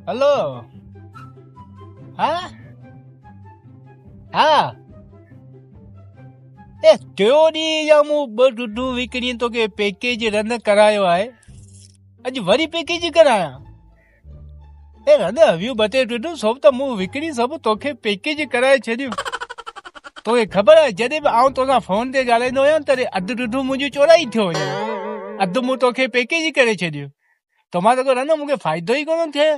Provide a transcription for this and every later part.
hello हाँ हाँ ए जो ॾींहुं या मूं ॿ ॾुधूं विकिणी तोखे पैकेज रन करायो आहे अॼु वरी पैकेज करायां ए रन हवियूं ॿ टे ॾुधूं सभु त मूं विकिणी सभु तोखे पैकेज कराए छॾियूं तोखे ख़बर आहे जॾहिं बि आउं तोसां फोन ते ॻाल्हाईंदो आहियां तॾहिं अधु ॾुधूं मुंहिंजूं चोराई थियो वञे अधु मूं तोखे पैकेज करे छॾियो त मां त रन मूंखे फ़ाइदो ई कोन थिए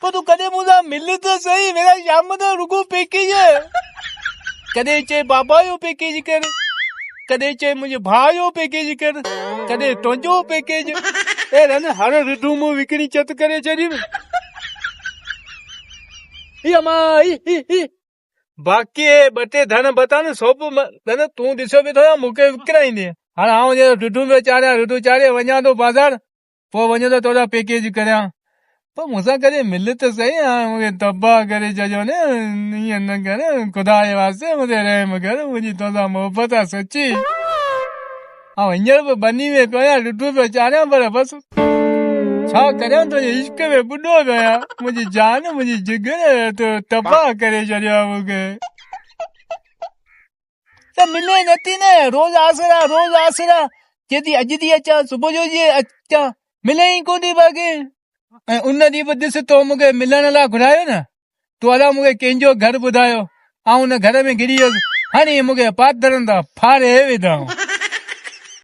पोइ तूं कॾहिं मूंसां मिल त सही मेरा शाम जो रुगो पैकेज कॾहिं चए बाबा जो पैकेज कर कॾहिं चए मुंहिंजे भाउ जो पैकेज कर कॾहिं तुंहिंजो पैकेज ए रन हर ॾुधूं मूं विकिणी चत करे छॾियूं बाक़ी ॿ टे धन बता न सोप धन तूं ॾिसो बि थो मूंखे विकिराईंदे हाणे आउं ॾुधूं पियो चाढ़ियां ॾुधूं चाढ़े वञा थो बाज़ार पोइ वञो त तोड़ा पैकेज करियां पर मूंसां कॾहिं मिल त सही हाणे मूंखे तबाह करे छॾियो न ईअं न कर ख़ुदा जे वास्ते मुंहिंजे रहम कर मुंहिंजी तोसां मोहबत आहे सची ऐं हींअर बि बनी में पियो आहियां ॾुधूं पियो चाढ़ियां पर बसि छा करियां तुंहिंजे इश्क में ॿुॾो पियो आहियां मुंहिंजी जान मुंहिंजी जिगर तो तबाह करे छॾियो आहे मूंखे त मिले नथी न रोज़ आसरा चेती अॼु थी अचां सुबुह जो जी अचां मिले ई कोन थी बाक़ी ऐं उन ॾींहुं बि ॾिस तो मूंखे मिलण लाइ घुरायो न तूं अलाए मूंखे कंहिंजो घर ॿुधायो ऐं उन घर में घिरी वियुसि हाणे मूंखे पाथरनि था फाड़े विधऊं